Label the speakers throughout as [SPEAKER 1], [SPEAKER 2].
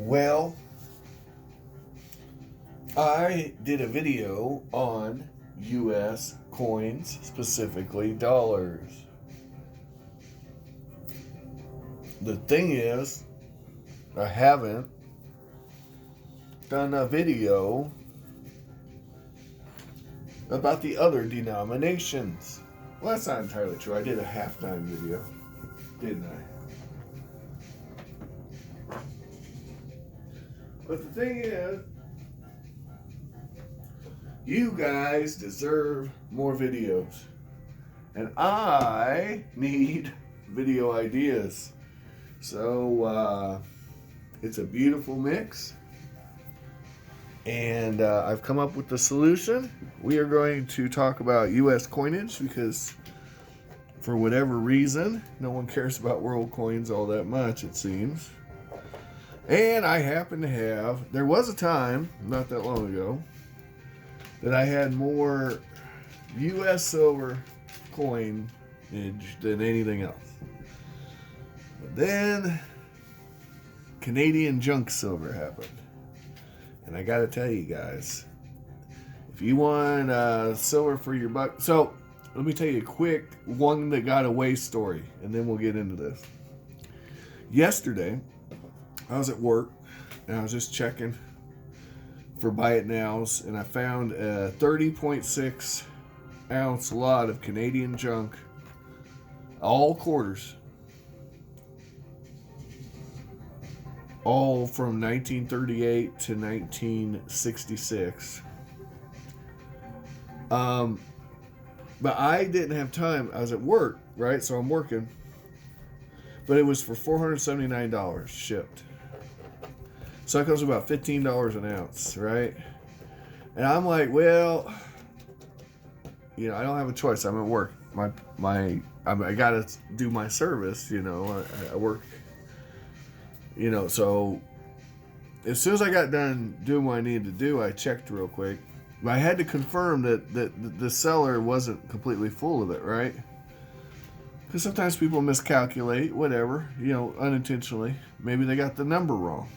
[SPEAKER 1] Well, I did a video on US coins, specifically dollars. The thing is, I haven't done a video about the other denominations. Well, that's not entirely true. I did a halftime video, didn't I? But the thing is, you guys deserve more videos. And I need video ideas. So, it's a beautiful mix. And I've come up with the solution. We are going to talk about U.S. coinage because for whatever reason, no one cares about world coins all that much, it seems. And I happen to have, there was a time, not that long ago, that I had more U.S. silver coinage than anything else. But then, Canadian junk silver happened. And I gotta tell you guys, if you want silver for your buck, so let me tell you a quick one that got away story, and then we'll get into this. Yesterday, I was at work, and I was just checking for buy it nows, and I found a 30.6 ounce lot of Canadian junk, all quarters, all from 1938 to 1966. But I didn't have time. I was at work, right? So I'm working. But it was for $479 shipped. So that comes to about $15 an ounce, right? And I'm like, well, I don't have a choice. I'm at work. I gotta do my service, I work, so as soon as I got done doing what I needed to do, I checked real quick. But I had to confirm that the seller wasn't completely full of it, right? Because sometimes people miscalculate, whatever, unintentionally. Maybe they got the number wrong.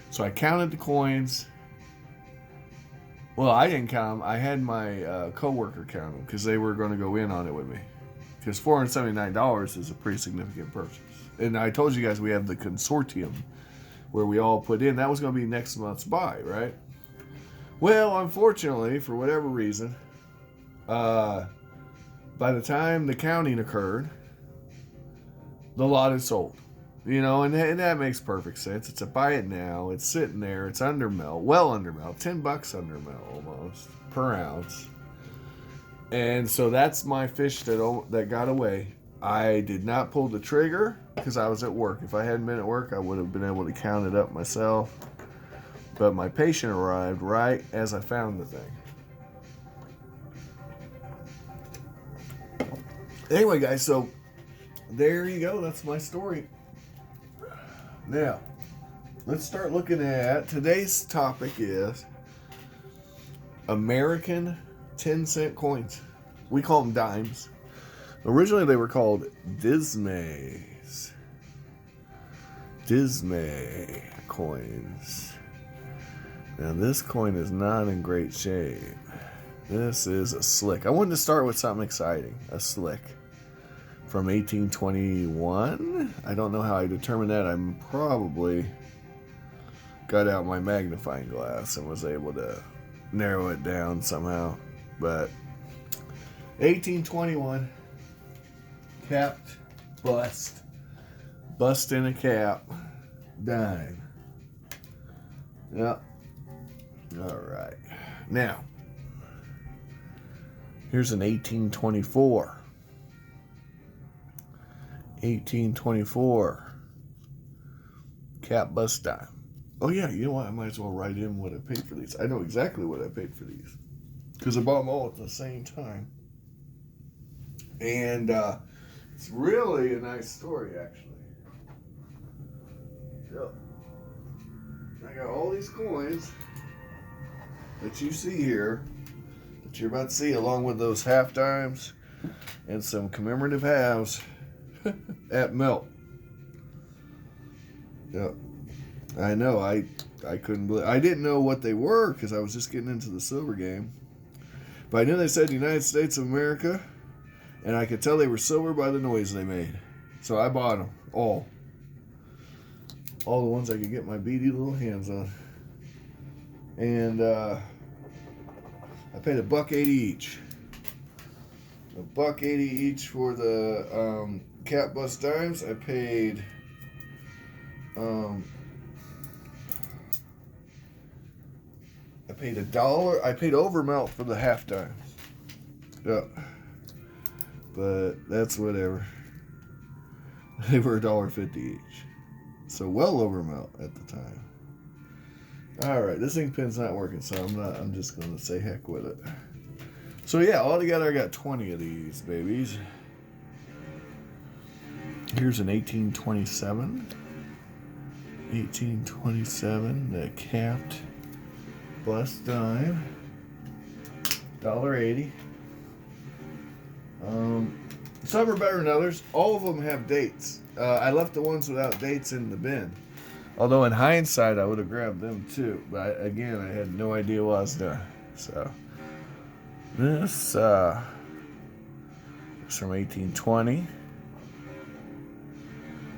[SPEAKER 1] So I counted the coins. Well, I didn't count them. I had my coworker count them because they were going to go in on it with me. Because $479 is a pretty significant purchase. And I told you guys we have the consortium where we all put in. That was going to be next month's buy, right? Well, unfortunately, for whatever reason, by the time the counting occurred, the lot is sold. And that makes perfect sense. It's a buy it now. It's sitting there. It's under melt, well under melt, $10 under melt almost per ounce. And so that's my fish that got away. I did not pull the trigger because I was at work. If I hadn't been at work, I would have been able to count it up myself. But my patient arrived right as I found the thing. Anyway, guys, so there you go. That's my story. Now, let's start looking at today's topic is American 10-cent coins. We call them dimes. Originally, they were called Dismays. Dismay coins. Now, this coin is not in great shape. This is a slick. I wanted to start with something exciting. A slick. From 1821. I don't know how I determined that. I probably got out my magnifying glass and was able to narrow it down somehow. But 1821. Capped. Bust in a cap. Dime. Yep. Alright. Now, here's an 1824. 1824 cap bust dime. Oh yeah, you know what? I might as well write in what I paid for these. I know exactly what I paid for these because I bought them all at the same time. And it's really a nice story, actually. Yep. I got all these coins that you see here, that you're about to see, along with those half dimes and some commemorative halves at melt. Yep. I know. I couldn't believe. I didn't know what they were because I was just getting into the silver game. But I knew they said United States of America, and I could tell they were silver by the noise they made. So I bought them all the ones I could get my beady little hands on, and I paid $1.80 each. $1.80 each for the cat bus dimes. I paid $1. I paid overmelt for the half dimes. Yeah, but that's whatever. They were $1.50 each, so well overmelt at the time. All right, this ink pen's not working, so I'm just gonna say heck with it. So yeah, altogether I got 20 of these babies. Here's an 1827. 1827, the capped bust dime. $1.80. Some are better than others. All of them have dates. I left the ones without dates in the bin. Although in hindsight, I would have grabbed them too. But again, I had no idea what I was doing. So this is from 1820.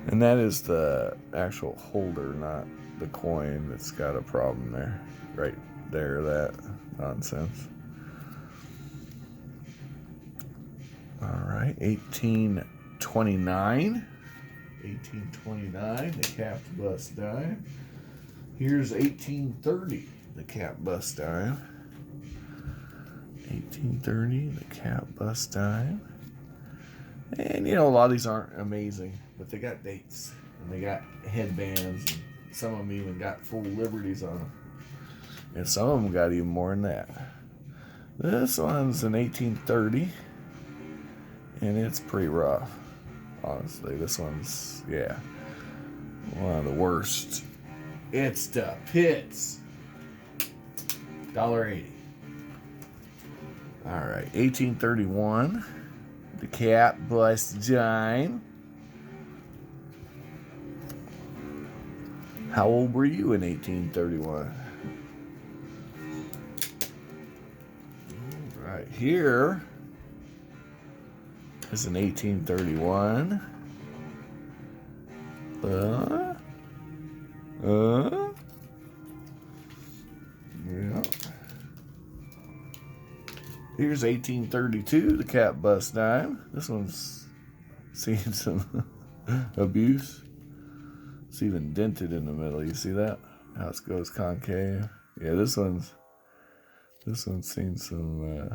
[SPEAKER 1] And that is the actual holder, not the coin that's got a problem there. Right there, that nonsense. All right, 1829. 1829, the capped bust dime. Here's 1830, the capped bust dime. 1830, the capped bust dime. And, a lot of these aren't amazing, but they got dates, and they got headbands, and some of them even got full liberties on them. And some of them got even more than that. This one's an 1830, and it's pretty rough. Honestly, this one's, one of the worst. It's the Pits. $1.80. All right, 1831. The cap bust dime. How old were you in 1831? All right, here is an 1831. Yeah. Here's 1832, the cap bust dime. This one's seen some abuse. It's even dented in the middle. You see that? How it goes concave. Yeah, this one's seen some.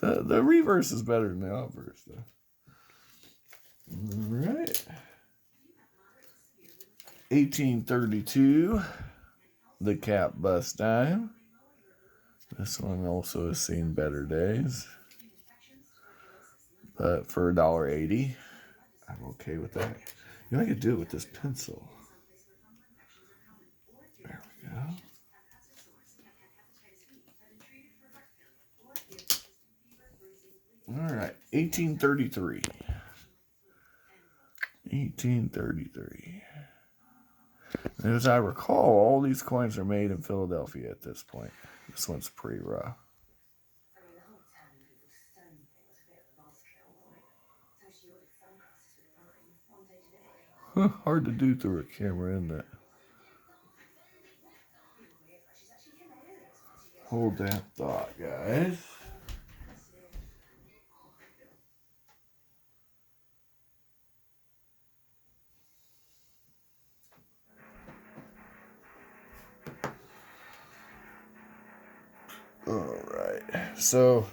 [SPEAKER 1] The reverse is better than the obverse, though. All right. 1832, the cap bust dime. This one also has seen better days. But for $1.80, I'm okay with that. I could do it with this pencil. There we go. All right, 1833. 1833. As I recall, all these coins are made in Philadelphia at this point. This one's pretty rough. Hard to do through a camera, isn't it? Hold that thought, guys. All right. So,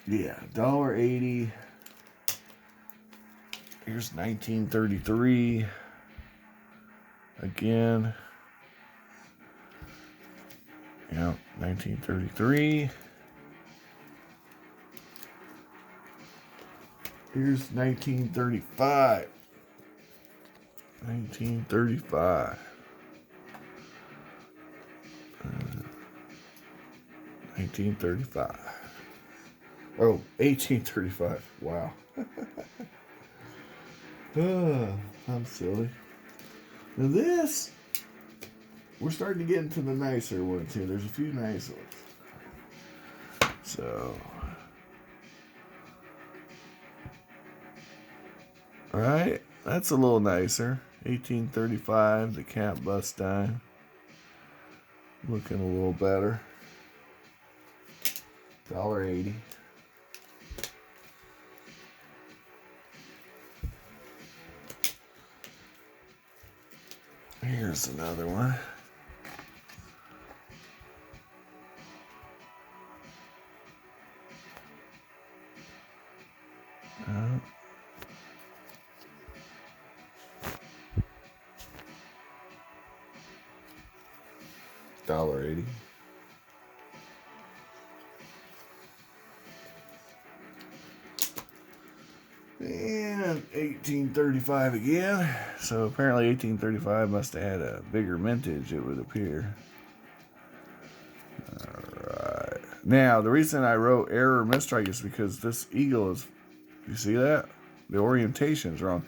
[SPEAKER 1] $1.80. Here's 1933. Again. 1933. Here's 1935. 1935. 1935. Oh, 1835. Wow. I'm silly. Now this, we're starting to get into the nicer ones here. There's a few nice ones. So, all right, that's a little nicer. 1835, the cap bust dime. Looking a little better. $1.80. Here's another one. $1.80. And 1835 again. So apparently 1835 must have had a bigger mintage, it would appear. Alright. Now, the reason I wrote error mistrike is because this eagle is, you see that? The orientation's wrong.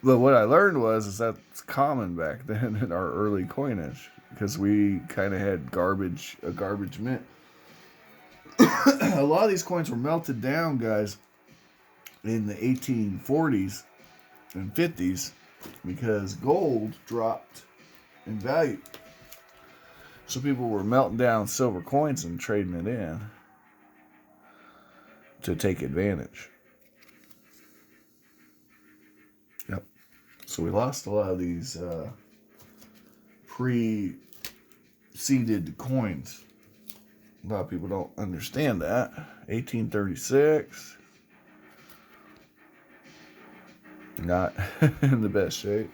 [SPEAKER 1] But what I learned is that's common back then in our early coinage. Because we kind of had a garbage mint. A lot of these coins were melted down, guys, in the 1840s and 50s because gold dropped in value. So people were melting down silver coins and trading it in to take advantage. Yep. So we lost a lot of these pre-seeded coins. A lot of people don't understand that. 1836. Not in the best shape.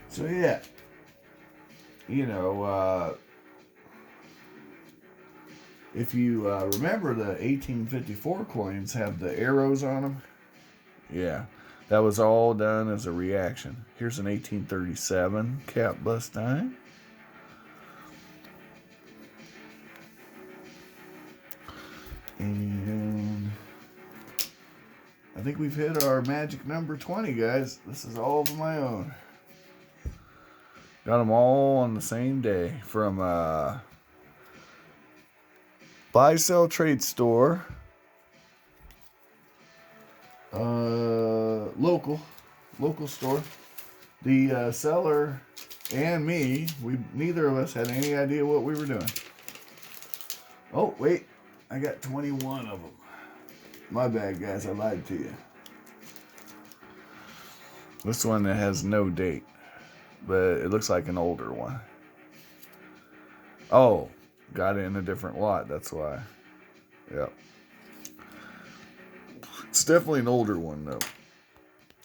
[SPEAKER 1] So yeah, if you remember, the 1854 coins have the arrows on them. Yeah, that was all done as a reaction. Here's an 1837 cap bust dime. And I think we've hit our magic number 20, guys. This is all of my own. Got them all on the same day from Buy Sell Trade Store. Local store. The seller and me, neither of us had any idea what we were doing. Oh, wait. I got 21 of them. My bad, guys. I lied to you. This one that has no date, but it looks like an older one. Oh, got it in a different lot. That's why. Yep. It's definitely an older one, though.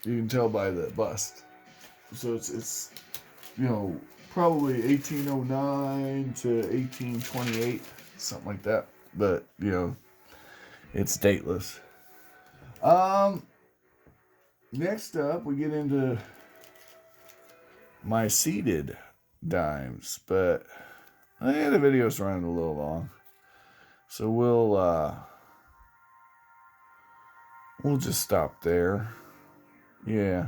[SPEAKER 1] You can tell by the bust. So it's probably 1809 to 1828, something like that. But, it's dateless. Next up, we get into my seeded dimes. But, the video's running a little long. So we'll just stop there. Yeah.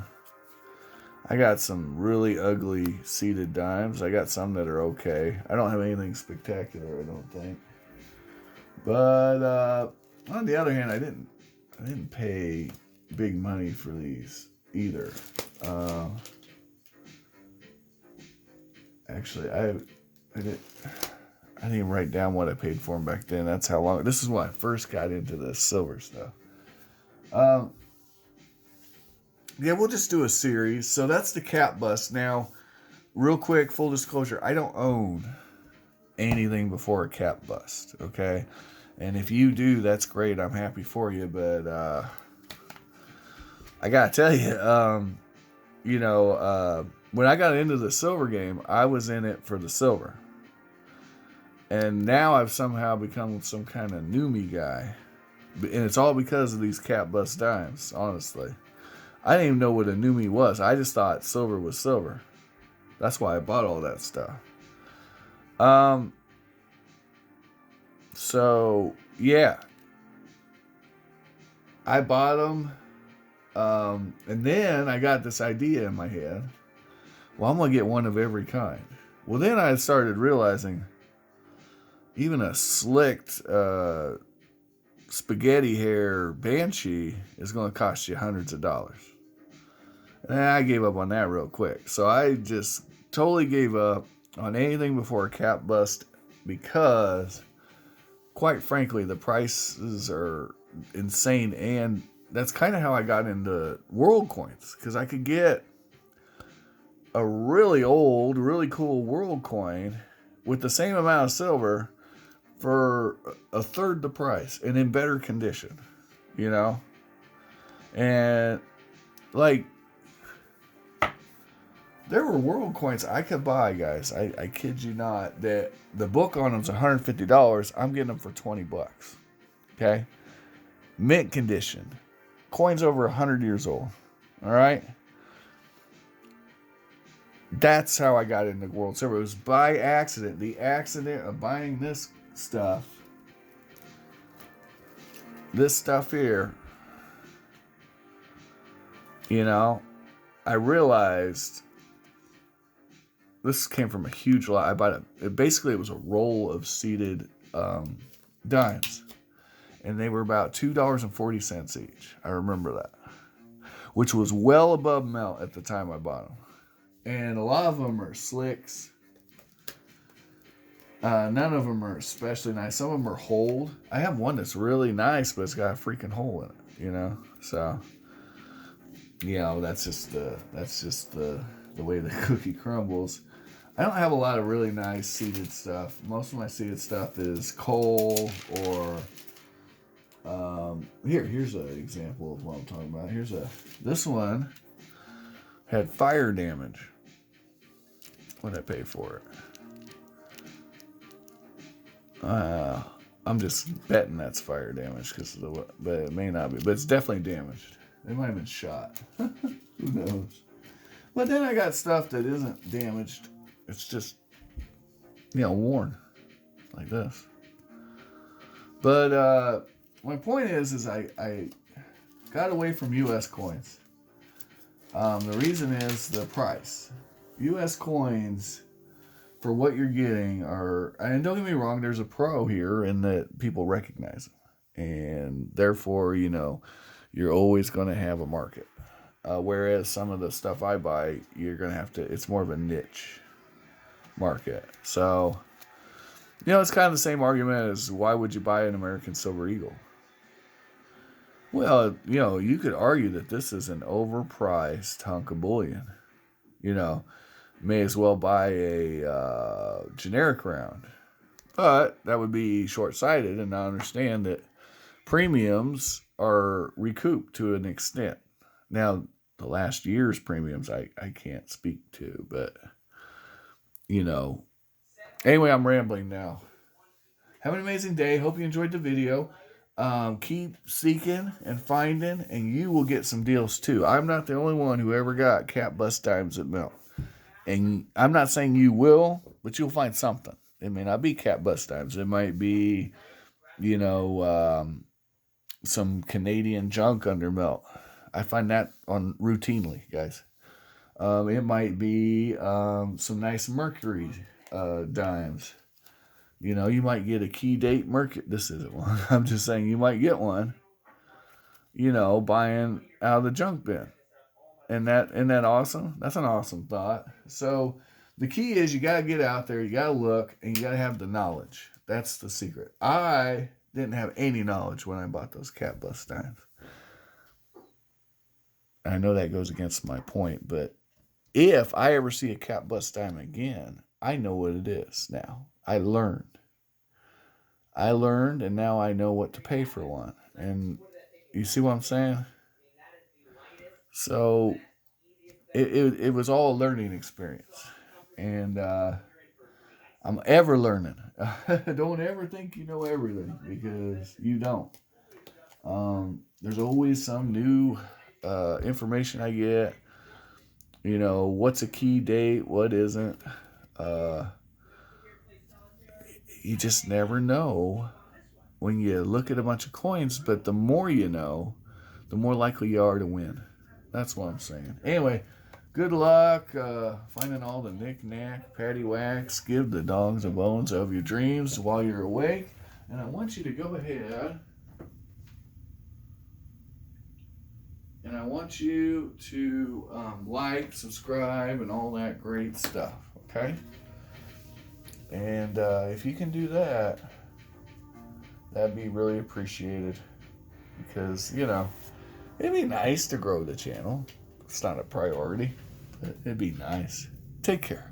[SPEAKER 1] I got some really ugly seeded dimes. I got some that are okay. I don't have anything spectacular, I don't think. But on the other hand, I didn't pay big money for these either. Actually, I didn't even write down what I paid for them back then. That's how long. This is when I first got into the silver stuff. Yeah, we'll just do a series. So that's the cap bust. Now, real quick, full disclosure, I don't own anything before a cap bust, okay? And if you do, that's great. I'm happy for you. But I got to tell you, when I got into the silver game, I was in it for the silver. And now I've somehow become some kind of new-me guy. And it's all because of these cap bust dimes, honestly. I didn't even know what a new-me was. I just thought silver was silver. That's why I bought all that stuff. So, yeah. I bought them And then I got this idea in my head. Well, I'm going to get one of every kind. Well, then I started realizing even a slicked spaghetti hair banshee is going to cost you hundreds of dollars. And I gave up on that real quick. So I just totally gave up on anything before a cap bust because, quite frankly, the prices are insane. And that's kind of how I got into world coins, because I could get a really old, really cool world coin with the same amount of silver for a third the price and in better condition, you know? And like, there were world coins I could buy, guys. I kid you not, that the book on them's $150. I'm getting them for $20. Okay? Mint condition. Coins over 100 years old. All right? That's how I got into world silver. It was by accident. The accident of buying this stuff here, you know, I realized this came from a huge lot. I bought it. Basically, it was a roll of seeded dimes, and they were about $2.40 each. I remember that, which was well above melt at the time I bought them. And a lot of them are slicks. None of them are especially nice. Some of them are holed. I have one that's really nice, but it's got a freaking hole in it, you know? So, you know, that's just the way the cookie crumbles. I don't have a lot of really nice seeded stuff. Most of my seeded stuff is coal or here's an example of what I'm talking about. This one had fire damage. What did I pay for it? I'm just betting that's fire damage but it may not be. But it's definitely damaged. It might have been shot. Who knows? But then I got stuff that isn't damaged. It's just, worn like this. But my point is I got away from U.S. coins. The reason is the price. U.S. coins, for what you're getting, and don't get me wrong, there's a pro here in that people recognize them. And therefore, you're always going to have a market. Whereas some of the stuff I buy, you're going to have to, it's more of a niche market. So, it's kind of the same argument as why would you buy an American Silver Eagle? Well, you could argue that this is an overpriced hunk of bullion. May as well buy a generic round. But that would be short-sighted and not understand that premiums are recouped to an extent. Now, the last year's premiums I can't speak to, but, Anyway, I'm rambling now. Have an amazing day. Hope you enjoyed the video. Keep seeking and finding, and you will get some deals too. I'm not the only one who ever got cap bust dimes at Melt. And I'm not saying you will, but you'll find something. It may not be cap bust dimes. It might be, some Canadian junk under Melt. I find that on routinely, guys. It might be some nice Mercury dimes. You might get a key date Mercury. This isn't one. I'm just saying you might get one. Buying out of the junk bin. Isn't that awesome? That's an awesome thought. So the key is you got to get out there, you got to look, and you got to have the knowledge. That's the secret. I didn't have any knowledge when I bought those cap bust dimes. I know that goes against my point, but if I ever see a cap bust dime again, I know what it is now. I learned, and now I know what to pay for one. And you see what I'm saying? So it was all a learning experience. And I'm ever learning. Don't ever think you know everything, because you don't. There's always some new information I get. What's a key date? What isn't? You just never know when you look at a bunch of coins. But the more you know, the more likely you are to win. That's what I'm saying. Anyway, good luck finding all the knick-knack, paddywhacks. Give the dogs the bones of your dreams while you're awake. And I want you to go ahead and I want you to like, subscribe, and all that great stuff, okay? And if you can do that, that'd be really appreciated. Because, it'd be nice to grow the channel. It's not a priority, but it'd be nice. Take care.